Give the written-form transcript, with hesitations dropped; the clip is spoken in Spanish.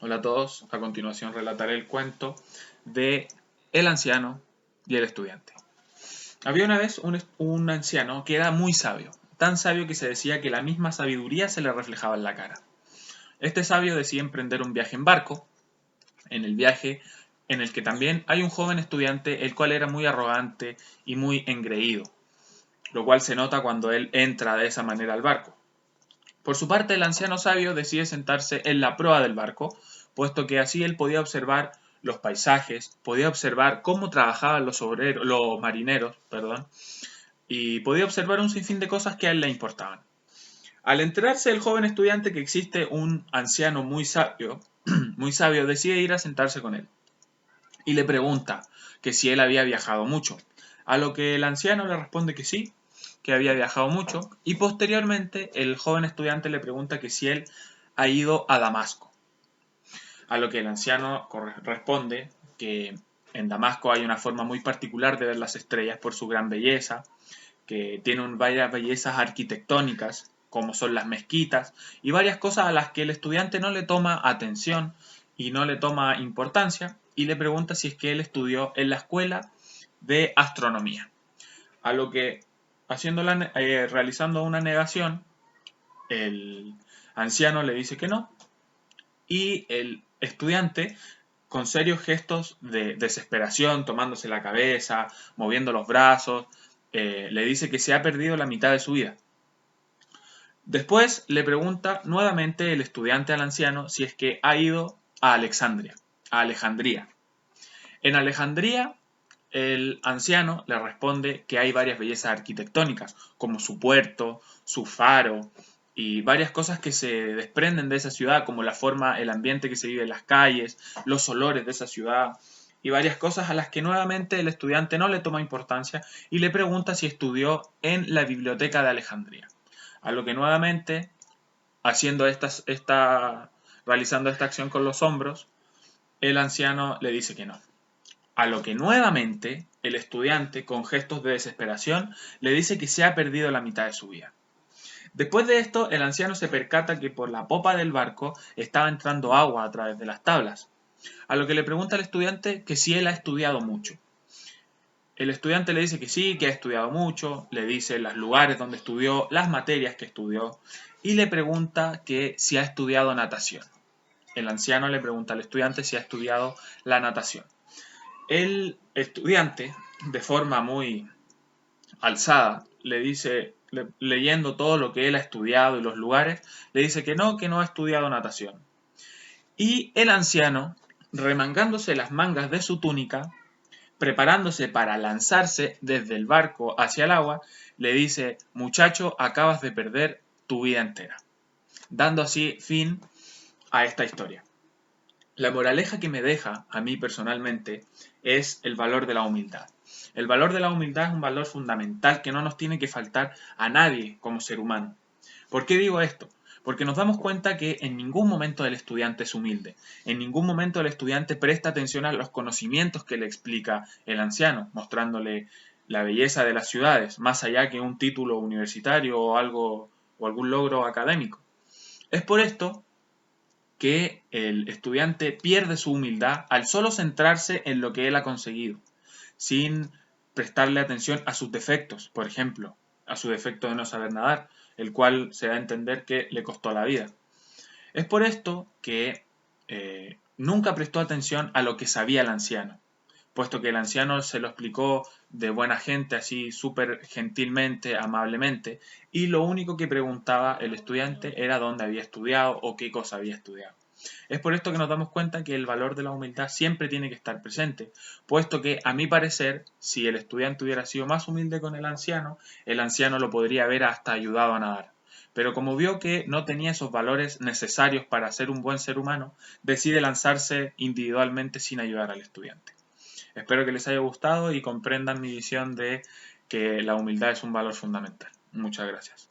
Hola a todos, a continuación relataré el cuento de El anciano y el estudiante. Había una vez un anciano que era muy sabio, tan sabio que se decía que la misma sabiduría se le reflejaba en la cara. Este sabio decide emprender un viaje en barco, en el viaje en el que también hay un joven estudiante el cual era muy arrogante y muy engreído, lo cual se nota cuando él entra de esa manera al barco. Por su parte, el anciano sabio decide sentarse en la proa del barco, puesto que así él podía observar los paisajes, podía observar cómo trabajaban los marineros, perdón, y podía observar un sinfín de cosas que a él le importaban. Al enterarse el joven estudiante que existe un anciano muy sabio decide ir a sentarse con él y le pregunta que si él había viajado mucho, a lo que el anciano le responde que sí, que había viajado mucho, y posteriormente el joven estudiante le pregunta que si él ha ido a Damasco, a lo que el anciano responde que en Damasco hay una forma muy particular de ver las estrellas por su gran belleza, que tienen varias bellezas arquitectónicas, como son las mezquitas, y varias cosas a las que el estudiante no le toma atención y no le toma importancia, y le pregunta si es que él estudió en la escuela de astronomía. A lo que, realizando una negación, el anciano le dice que no, y el estudiante, con serios gestos de desesperación, tomándose la cabeza, moviendo los brazos, le dice que se ha perdido la mitad de su vida. Después le pregunta nuevamente el estudiante al anciano si es que ha ido a Alejandría. En Alejandría, el anciano le responde que hay varias bellezas arquitectónicas, como su puerto, su faro y varias cosas que se desprenden de esa ciudad, como la forma, el ambiente que se vive en las calles, los olores de esa ciudad y varias cosas a las que nuevamente el estudiante no le toma importancia y le pregunta si estudió en la biblioteca de Alejandría. A lo que nuevamente, realizando esta acción con los hombros, el anciano le dice que no. A lo que nuevamente el estudiante, con gestos de desesperación, le dice que se ha perdido la mitad de su vida. Después de esto, el anciano se percata que por la popa del barco estaba entrando agua a través de las tablas, a lo que le pregunta al estudiante que si él ha estudiado mucho. El estudiante le dice que sí, que ha estudiado mucho, le dice los lugares donde estudió, las materias que estudió, y le pregunta que si ha estudiado natación. El anciano le pregunta al estudiante si ha estudiado la natación. El estudiante, de forma muy alzada, le dice, leyendo todo lo que él ha estudiado y los lugares, le dice que no ha estudiado natación. Y el anciano, remangándose las mangas de su túnica, preparándose para lanzarse desde el barco hacia el agua, le dice, muchacho, acabas de perder tu vida entera, dando así fin a esta historia. La moraleja que me deja a mí personalmente es el valor de la humildad. El valor de la humildad es un valor fundamental que no nos tiene que faltar a nadie como ser humano. ¿Por qué digo esto? Porque nos damos cuenta que en ningún momento el estudiante es humilde, en ningún momento el estudiante presta atención a los conocimientos que le explica el anciano, mostrándole la belleza de las ciudades, más allá que un título universitario o algún logro académico. Es por esto que el estudiante pierde su humildad al solo centrarse en lo que él ha conseguido, sin prestarle atención a sus defectos, por ejemplo, a su defecto de no saber nadar, el cual se da a entender que le costó la vida. Es por esto que nunca prestó atención a lo que sabía el anciano, puesto que el anciano se lo explicó de buena gente, así súper gentilmente, amablemente, y lo único que preguntaba el estudiante era dónde había estudiado o qué cosa había estudiado. Es por esto que nos damos cuenta que el valor de la humildad siempre tiene que estar presente, puesto que, a mi parecer, si el estudiante hubiera sido más humilde con el anciano lo podría haber hasta ayudado a nadar. Pero como vio que no tenía esos valores necesarios para ser un buen ser humano, decide lanzarse individualmente sin ayudar al estudiante. Espero que les haya gustado y comprendan mi visión de que la humildad es un valor fundamental. Muchas gracias.